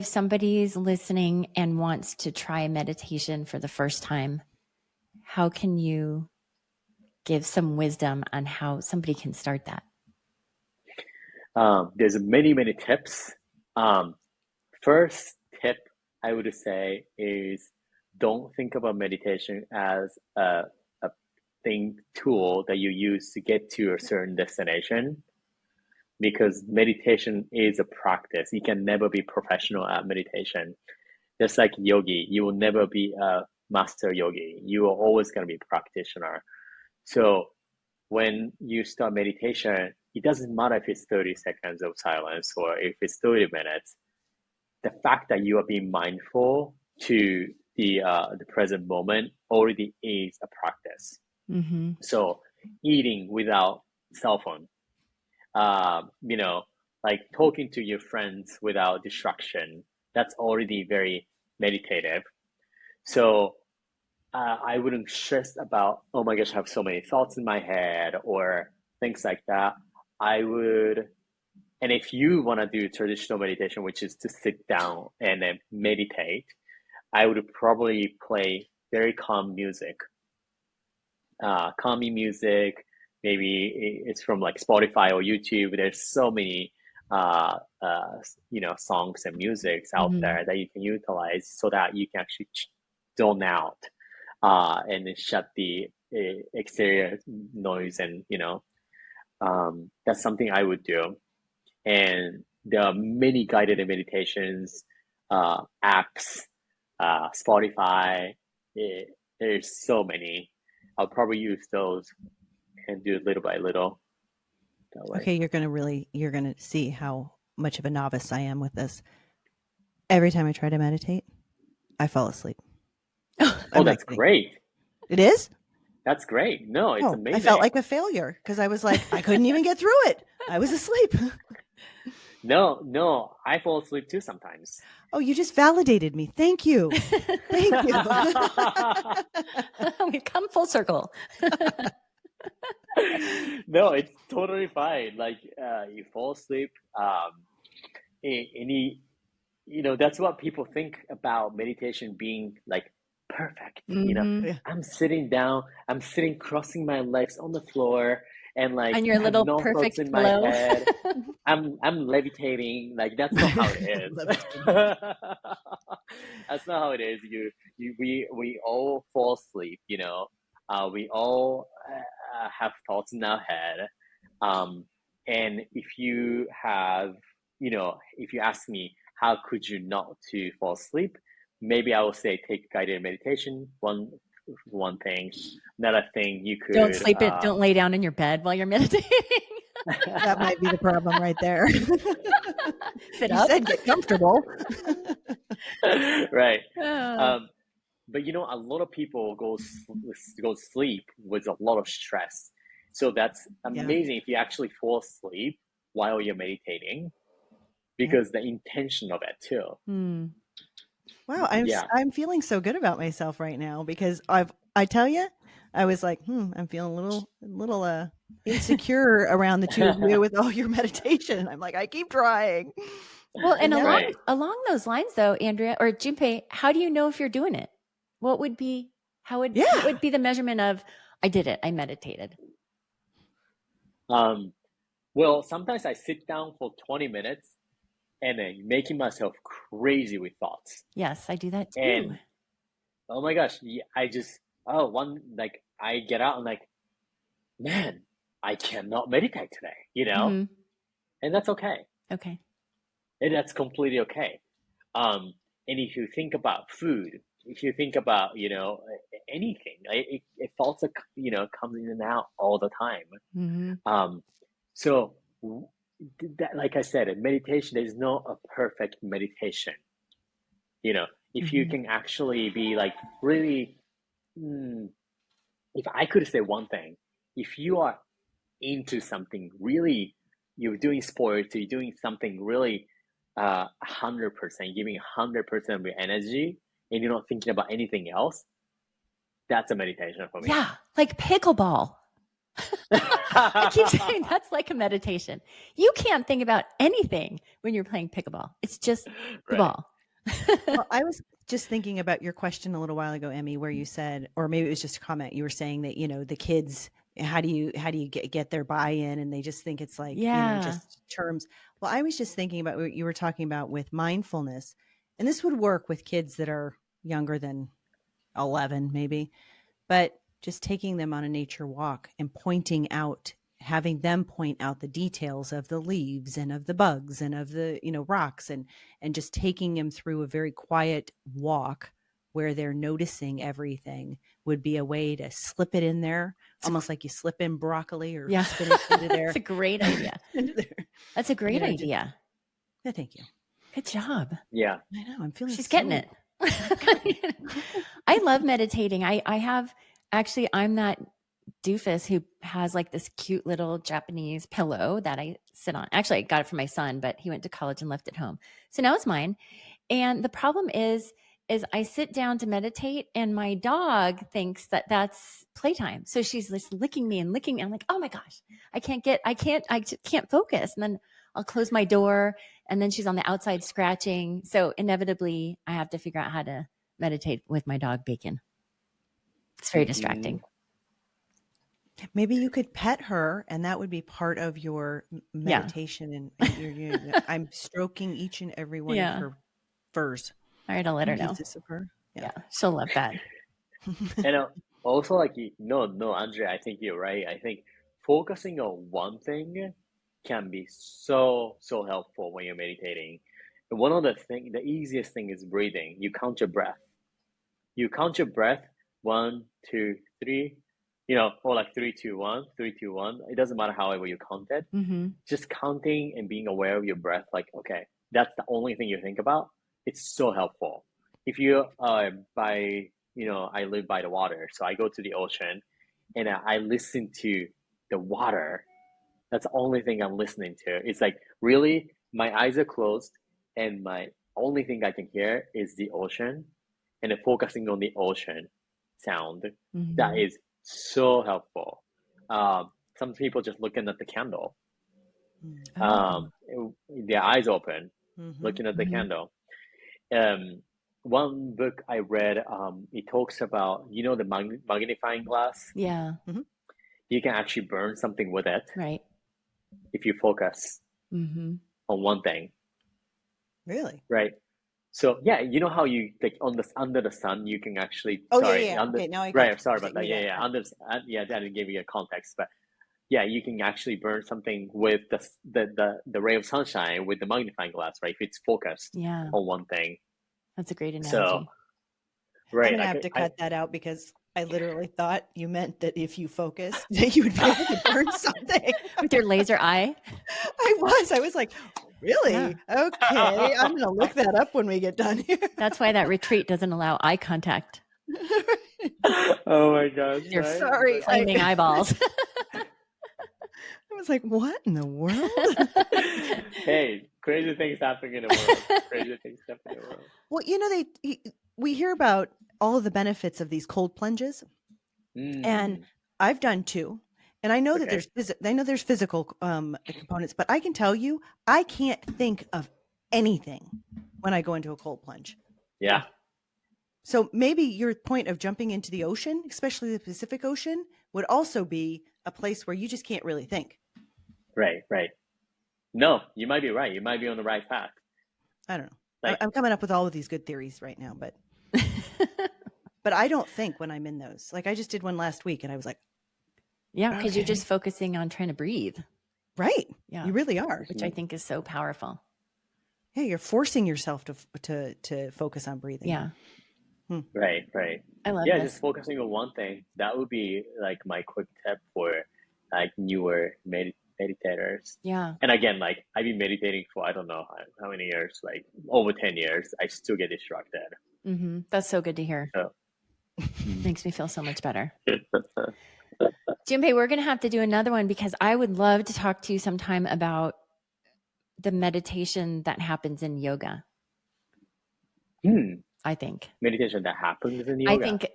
If somebody's listening and wants to try a meditation for the first time, how can you give some wisdom on how somebody can start that? There's many tips. Um, First tip I would say is don't think about meditation as a tool that you use to get to a certain destination, because meditation is a practice. You can never be professional at meditation. Just like yogi, you will never be a master yogi. You are always going to be a practitioner. So when you start meditation, it doesn't matter if it's 30 seconds of silence or if it's 30 minutes. The fact that you are being mindful to the present moment already is a practice. Mm-hmm. So eating without cell phone, like talking to your friends without distraction, that's already very meditative. So I wouldn't stress about, oh my gosh, I have so many thoughts in my head or things like that. I would, and if you want to do traditional meditation, which is to sit down and then meditate, I would probably play very calm music, calming music. Maybe it's from like Spotify or YouTube. There's so many, songs and musics out Mm-hmm. there that you can utilize so that you can actually zone out, and then shut the exterior noise. And, that's something I would do. And there are many guided meditations, apps, Spotify. eh, there's so many. I'll probably use those and do it little by little that way. Okay, you're going to see how much of a novice I am with this. Every time I try to meditate, I fall asleep. Oh, that's great. It is? That's great. No, it's amazing. I felt like a failure because I was like, I couldn't even get through it. I was asleep. No, I fall asleep too sometimes. Oh, you just validated me. Thank you. Thank you. We've come full circle. No, it's totally fine. Like, you fall asleep. That's what people think about meditation being like perfect. Mm-hmm. Yeah. I'm sitting down, I'm sitting crossing my legs on the floor, and like On your I have little no perfect thoughts in pillow. my head. I'm levitating. Like, that's not how it is. That's not how it is. We all fall asleep. We all have thoughts in our head. And if you ask me, how could you not to fall asleep? Maybe I will say take guided meditation. One thing. Another thing you could Don't sleep it. Don't lay down in your bed while you're meditating. That might be the problem right there. Sit You up. said get comfortable. Right. Oh. But a lot of people go sleep with a lot of stress. So that's amazing if you actually fall asleep while you're meditating, because the intention of it too. Wow, I'm feeling so good about myself right now because I tell you, I was like, I'm feeling a little insecure around the two of you with all your meditation. I'm like, I keep trying. Well, and Right. along those lines, though, Andrea or Junpei, how do you know if you're doing it? What would be what would be the measurement of I did it? I meditated. Well, sometimes I sit down for 20 minutes and then making myself crazy with thoughts. Yes, I do that too. And oh my gosh, I just I get out and like, man, I cannot meditate today, Mhm. and that's okay. Okay. And that's completely okay. And if you think about food, if you think about, anything, thoughts comes in and out all the time. Mm-hmm. So that, like I said, in meditation, there's no a perfect meditation. If you can actually be like really, if I could say one thing, if you are into something really, you're doing sports, you're doing something really 100%, giving 100% of your energy, and you're not thinking about anything else, that's a meditation for me. Yeah, like pickleball. I keep saying that's like a meditation. You can't think about anything when you're playing pickleball. It's just the ball. Well, I was just thinking about your question a little while ago, Emmy, where you said, or maybe it was just a comment, you were saying that, the kids, how do you get their buy-in, and they just think it's like, Yeah. just terms. Well, I was just thinking about what you were talking about with mindfulness, and this would work with kids that are younger than 11 maybe, but just taking them on a nature walk and having them point out the details of the leaves and of the bugs and of the, rocks, and just taking them through a very quiet walk where they're noticing everything would be a way to slip it in there, almost like you slip in broccoli or spinach into there. That's a great idea. That's a great idea. Yeah, thank you. Good job. Yeah. I know. I'm feeling She's getting it. I love meditating. I'm that doofus who has like this cute little Japanese pillow that I sit on. Actually, I got it from my son, but he went to college and left it home. So now it's mine. And the problem is I sit down to meditate and my dog thinks that that's playtime. So she's just licking me and licking me. I'm like, oh my gosh, I just can't focus. And then I'll close my door and then she's on the outside scratching. So inevitably I have to figure out how to meditate with my dog Bacon. It's very distracting. Maybe you could pet her, and that would be part of your meditation. And I'm stroking each and every one of her furs. All right, I'll let her know. Pieces of her. Yeah, she'll love that. And also, like, no, Andre, I think you're right. I think focusing on one thing can be so helpful when you're meditating. And one of the easiest thing is breathing. You count your breath. You count your breath, 1, 2, 3. Or like 3, 2, 1, 3, 2, 1. It doesn't matter however you count it. Mm-hmm. Just counting and being aware of your breath, like, okay, that's the only thing you think about. It's so helpful. If you I live by the water, so I go to the ocean and I listen to the water. That's the only thing I'm listening to. It's like, really, my eyes are closed and my only thing I can hear is the ocean, and then focusing on the ocean sound. Mm-hmm. That is so helpful. Some people just looking at the candle, their eyes open, looking at the candle. One book I read, it talks about, the magnifying glass. Yeah. Mm-hmm. You can actually burn something with it, right? If you focus on one thing. Really? Right. So yeah, you know how you like under the sun you can actually. Okay, now I right. Sorry about that. Yeah. That didn't give you a context, but yeah, you can actually burn something with the ray of sunshine with the magnifying glass, right? If it's focused on one thing. That's a great analogy. So, right. I'm gonna have to cut that out because I literally thought you meant that if you focused, that you would be able to burn something with your laser eye. I was like, really? Yeah. Okay, I'm gonna look that up when we get done here. That's why that retreat doesn't allow eye contact. Oh my gosh! You're sorry, flaming eyeballs. I was like, what in the world? Hey, crazy things happening in the world. Crazy things happening in the world. Well, we hear about all of the benefits of these cold plunges, and I've done 2. And I know that there's physical components, but I can tell you, I can't think of anything when I go into a cold plunge. Yeah. So maybe your point of jumping into the ocean, especially the Pacific Ocean, would also be a place where you just can't really think. Right. No, you might be right. You might be on the right path. I don't know. I'm coming up with all of these good theories right now, but but I don't think when I'm in those. Like I just did one last week and I was like, yeah, because you're just focusing on trying to breathe. Right. Yeah. You really are. Which I think is so powerful. Yeah, you're forcing yourself to focus on breathing. Yeah. Right. I love this. Just focusing on one thing. That would be like my quick tip for like newer meditators. Yeah. And again, like I've been meditating for I don't know how many years, like over 10 years. I still get distracted. That's so good to hear. So. Makes me feel so much better. Junpei, we're going to have to do another one because I would love to talk to you sometime about the meditation that happens in yoga. I think meditation that happens in yoga. I think